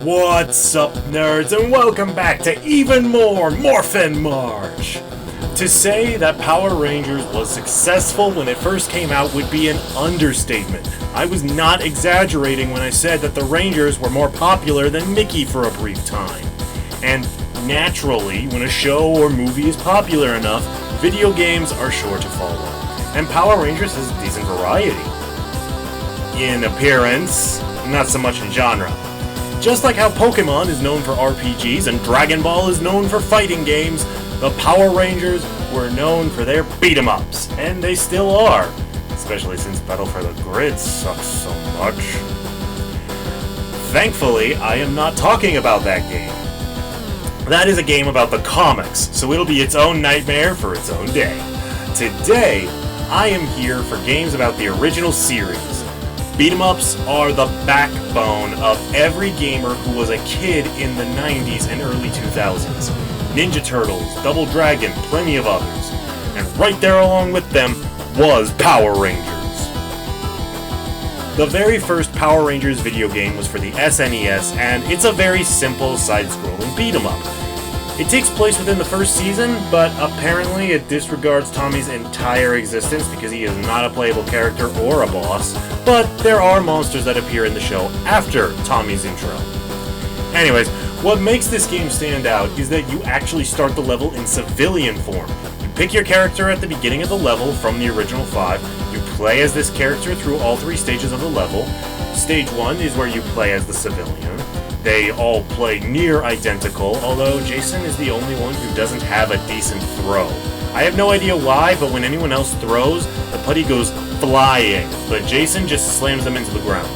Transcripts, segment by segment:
What's up, nerds, and welcome back to even more Morphin March! To say that Power Rangers was successful when it first came out would be an understatement. I was not exaggerating when I said that the Rangers were more popular than Mickey for a brief time. And naturally, when a show or movie is popular enough, video games are sure to follow. And Power Rangers has a decent variety. In appearance, not so much in genre. Just like how Pokemon is known for RPGs and Dragon Ball is known for fighting games, the Power Rangers were known for their beat-em-ups, and they still are, especially since Battle for the Grid sucks so much. Thankfully, I am not talking about that game. That is a game about the comics, so it'll be its own nightmare for its own day. Today, I am here for games about the original series. Beat-em-ups are the backbone of every gamer who was a kid in the 90s and early 2000s. Ninja Turtles, Double Dragon, plenty of others. And right there along with them was Power Rangers. The very first Power Rangers video game was for the SNES, and it's a very simple side-scrolling beat-em-up. It takes place within the first season, but apparently it disregards Tommy's entire existence because he is not a playable character or a boss, but there are monsters that appear in the show after Tommy's intro. Anyways, what makes this game stand out is that you actually start the level in civilian form. You pick your character at the beginning of the level from the original 5, you play as this character through all 3 stages of the level. Stage 1 is where you play as the civilian. They all play near identical, although Jason is the only one who doesn't have a decent throw. I have no idea why, but when anyone else throws, the putty goes flying, but Jason just slams them into the ground.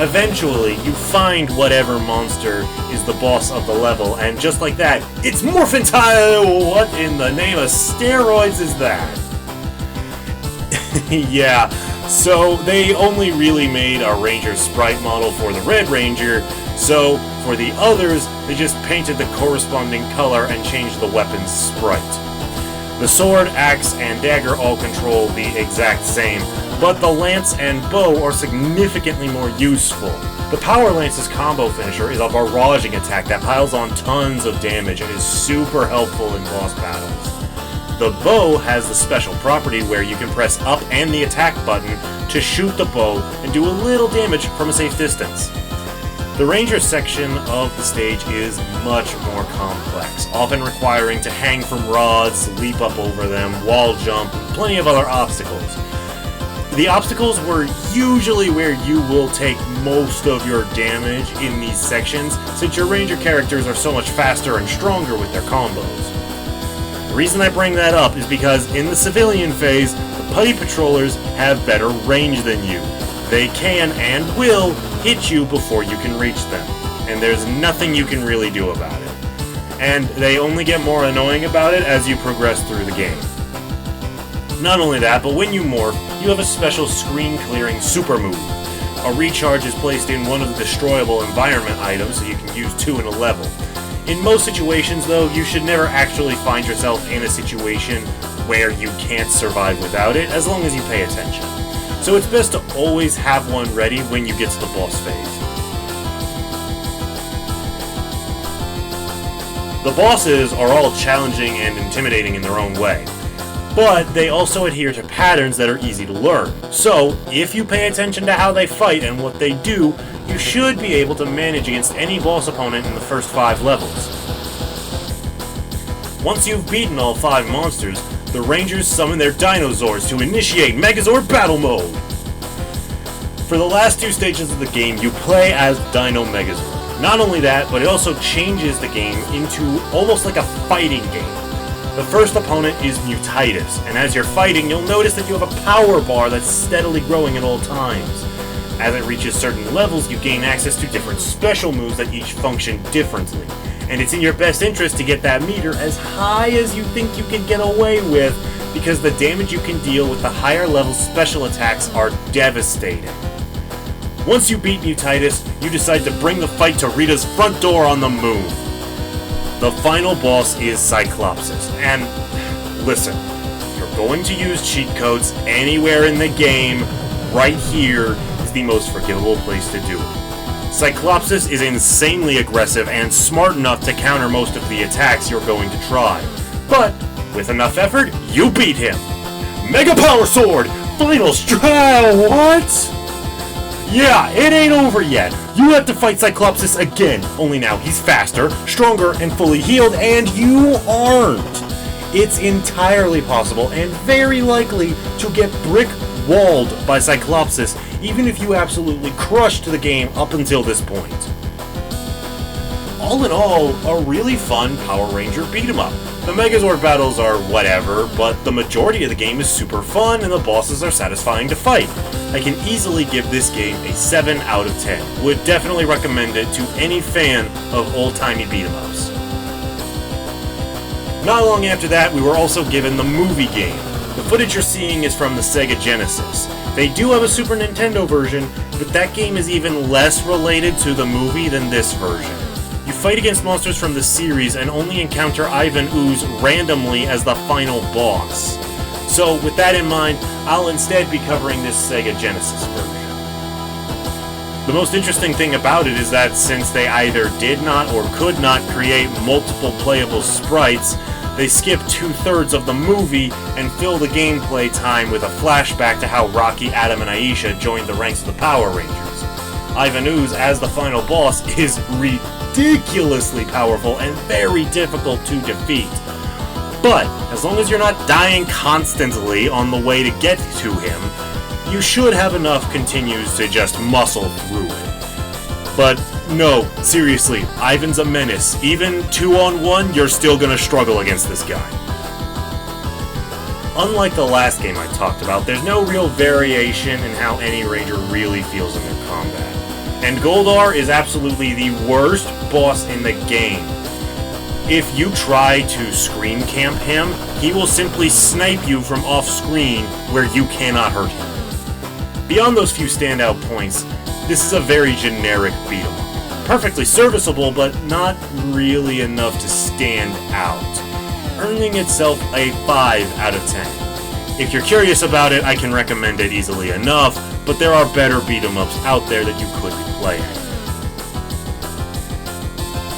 Eventually, you find whatever monster is the boss of the level, and just like that, it's Morphin time! What in the name of steroids is that? Yeah. So, they only really made a Ranger sprite model for the Red Ranger, so for the others, they just painted the corresponding color and changed the weapon's sprite. The sword, axe, and dagger all control the exact same, but the lance and bow are significantly more useful. The Power Lance's combo finisher is a barraging attack that piles on tons of damage and is super helpful in boss battles. The bow has the special property where you can press up and the attack button to shoot the bow and do a little damage from a safe distance. The Ranger section of the stage is much more complex, often requiring to hang from rods, leap up over them, wall jump, and plenty of other obstacles. The obstacles were usually where you will take most of your damage in these sections, since your Ranger characters are so much faster and stronger with their combos. The reason I bring that up is because in the civilian phase, the putty patrollers have better range than you. They can and will hit you before you can reach them, and there's nothing you can really do about it. And they only get more annoying about it as you progress through the game. Not only that, but when you morph, you have a special screen-clearing super move. A recharge is placed in one of the destroyable environment items, so you can use 2 in a level. In most situations, though, you should never actually find yourself in a situation where you can't survive without it, as long as you pay attention. So it's best to always have one ready when you get to the boss phase. The bosses are all challenging and intimidating in their own way, but they also adhere to patterns that are easy to learn. So, if you pay attention to how they fight and what they do, you should be able to manage against any boss opponent in the first 5 levels. Once you've beaten all 5 monsters, the Rangers summon their dinosaurs to initiate Megazord Battle Mode! For the last 2 stages of the game, you play as Dino Megazord. Not only that, but it also changes the game into almost like a fighting game. The first opponent is Mutitus, and as you're fighting, you'll notice that you have a power bar that's steadily growing at all times. As it reaches certain levels, you gain access to different special moves that each function differently. And it's in your best interest to get that meter as high as you think you can get away with, because the damage you can deal with the higher level special attacks are devastating. Once you beat Mutitus, you decide to bring the fight to Rita's front door on the moon. The final boss is Cyclopsis, and listen, you're going to use cheat codes anywhere in the game. Right here is the most forgivable place to do it. Cyclopsis is insanely aggressive and smart enough to counter most of the attacks you're going to try. But, with enough effort, you beat him! Mega Power Sword! Final strike! What? Yeah, it ain't over yet. You have to fight Cyclopsis again, only now he's faster, stronger, and fully healed, and you aren't. It's entirely possible and very likely to get brick-walled by Cyclopsis, even if you absolutely crushed the game up until this point. All in all, a really fun Power Ranger beat-em-up. The Megazord battles are whatever, but the majority of the game is super fun and the bosses are satisfying to fight. I can easily give this game a 7 out of 10. Would definitely recommend it to any fan of old-timey beat-em-ups. Not long after that, we were also given the movie game. The footage you're seeing is from the Sega Genesis. They do have a Super Nintendo version, but that game is even less related to the movie than this version. You fight against monsters from the series and only encounter Ivan Ooze randomly as the final boss. So, with that in mind, I'll instead be covering this Sega Genesis version. The most interesting thing about it is that since they either did not or could not create multiple playable sprites, they skip 2/3 of the movie and fill the gameplay time with a flashback to how Rocky, Adam, and Aisha joined the ranks of the Power Rangers. Ivan Ooze, as the final boss, is ridiculously powerful and very difficult to defeat. But, as long as you're not dying constantly on the way to get to him, you should have enough continues to just muscle through it. But no, seriously, Ivan's a menace. Even 2-on-1, you're still gonna struggle against this guy. Unlike the last game I talked about, there's no real variation in how any Ranger really feels in their combat. And Goldar is absolutely the worst boss in the game. If you try to screen camp him, he will simply snipe you from off-screen where you cannot hurt him. Beyond those few standout points, this is a very generic beat-em-up. Perfectly serviceable, but not really enough to stand out. Earning itself a 5 out of 10. If you're curious about it, I can recommend it easily enough, but there are better beat-em-ups out there that you could be playing.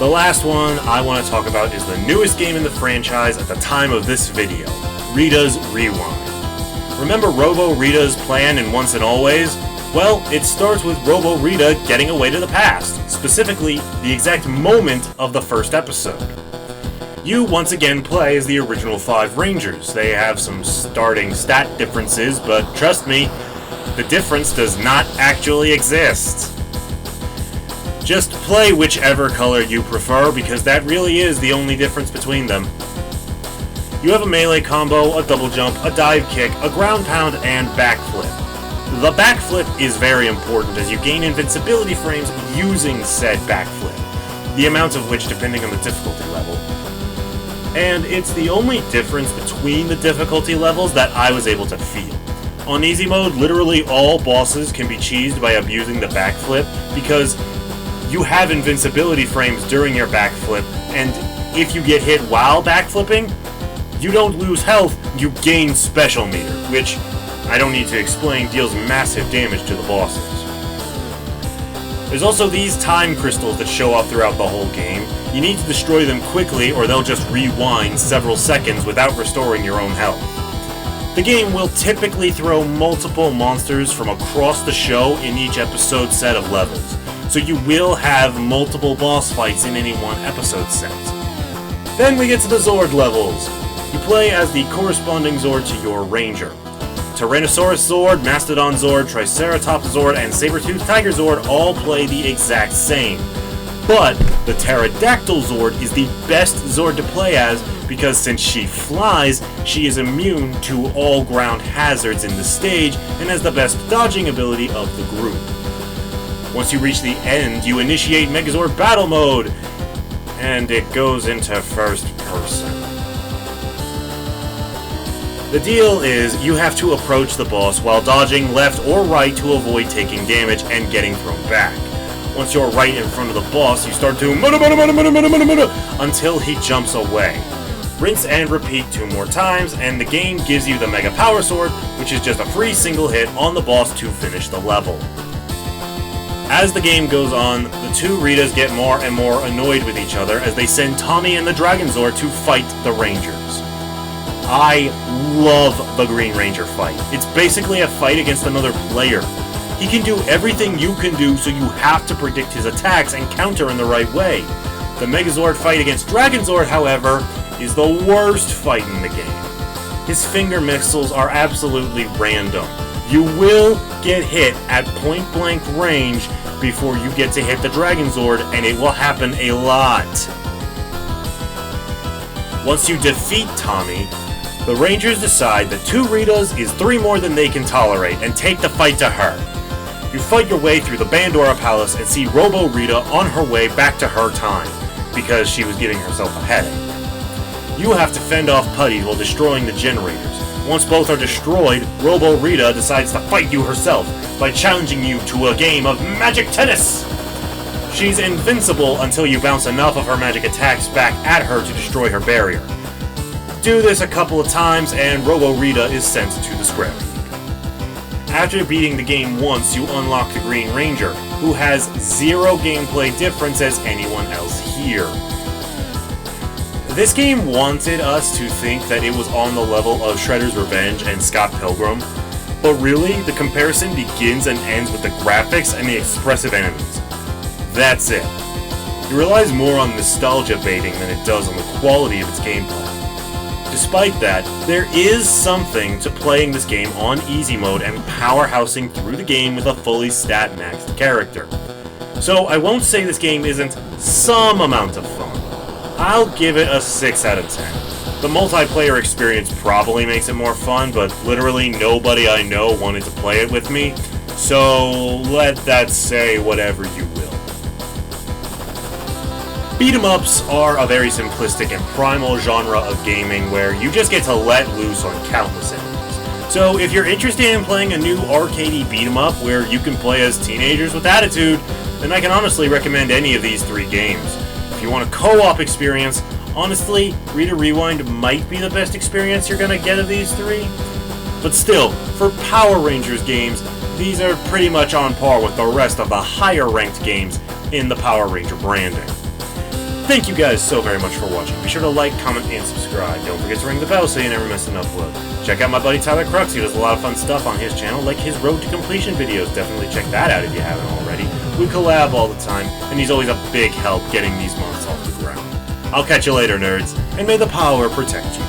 The last one I want to talk about is the newest game in the franchise at the time of this video, Rita's Rewind. Remember Robo Rita's plan in Once and Always? Well, it starts with Robo Rita getting away to the past, specifically the exact moment of the first episode. You once again play as the original 5 Rangers. They have some starting stat differences, but trust me, the difference does not actually exist. Just play whichever color you prefer, because that really is the only difference between them. You have a melee combo, a double jump, a dive kick, a ground pound, and backflip. The backflip is very important as you gain invincibility frames using said backflip, the amount of which depending on the difficulty level. And it's the only difference between the difficulty levels that I was able to feel. On easy mode, literally all bosses can be cheesed by abusing the backflip because you have invincibility frames during your backflip, and if you get hit while backflipping, you don't lose health, you gain special meter, which, I don't need to explain, deals massive damage to the bosses. There's also these time crystals that show up throughout the whole game. You need to destroy them quickly or they'll just rewind several seconds without restoring your own health. The game will typically throw multiple monsters from across the show in each episode set of levels, so you will have multiple boss fights in any one episode set. Then we get to the Zord levels. You play as the corresponding Zord to your Ranger. Tyrannosaurus Zord, Mastodon Zord, Triceratops Zord, and Saber-Tooth Tiger Zord all play the exact same. But the Pterodactyl Zord is the best Zord to play as because since she flies, she is immune to all ground hazards in the stage and has the best dodging ability of the group. Once you reach the end, you initiate Megazord Battle Mode, and it goes into first person. The deal is, you have to approach the boss while dodging left or right to avoid taking damage and getting thrown back. Once you're right in front of the boss, you start to until he jumps away. Rinse and repeat 2 more times, and the game gives you the Mega Power Sword, which is just a free single hit on the boss to finish the level. As the game goes on, the two Ritas get more and more annoyed with each other as they send Tommy and the Dragonzord to fight the Rangers. I love the Green Ranger fight. It's basically a fight against another player. He can do everything you can do, so you have to predict his attacks and counter in the right way. The Megazord fight against Dragonzord, however, is the worst fight in the game. His finger missiles are absolutely random. You will get hit at point-blank range before you get to hit the Dragonzord, and it will happen a lot. Once you defeat Tommy, the Rangers decide that 2 Ritas is 3 more than they can tolerate and take the fight to her. You fight your way through the Bandora Palace and see Robo Rita on her way back to her time, because she was giving herself a headache. You have to fend off putties while destroying the generators. Once both are destroyed, Robo Rita decides to fight you herself by challenging you to a game of magic tennis! She's invincible until you bounce enough of her magic attacks back at her to destroy her barrier. Do this a couple of times and Robo Rita is sent to the scrap heap. After beating the game once, you unlock the Green Ranger, who has 0 gameplay difference as anyone else here. This game wanted us to think that it was on the level of Shredder's Revenge and Scott Pilgrim, but really, the comparison begins and ends with the graphics and the expressive enemies. That's it. It relies more on nostalgia baiting than it does on the quality of its gameplay. Despite that, there is something to playing this game on easy mode and powerhousing through the game with a fully stat-maxed character. So I won't say this game isn't some amount of fun. I'll give it a 6 out of 10. The multiplayer experience probably makes it more fun, but literally nobody I know wanted to play it with me, so let that say whatever you will. Beat-em-ups are a very simplistic and primal genre of gaming where you just get to let loose on countless enemies. So if you're interested in playing a new arcadey beat-em-up where you can play as teenagers with attitude, then I can honestly recommend any of these 3 games. If you want a co-op experience, honestly, Rita Rewind might be the best experience you're gonna get of these 3. But still, for Power Rangers games, these are pretty much on par with the rest of the higher ranked games in the Power Ranger branding. Thank you guys so very much for watching. Be sure to like, comment, and subscribe. Don't forget to ring the bell so you never miss an upload. Check out my buddy Tyler Crux. He does a lot of fun stuff on his channel, like his Road to Completion videos. Definitely check that out if you haven't already. We collab all the time, and he's always a big help getting these months off the ground. I'll catch you later, nerds, and may the power protect you.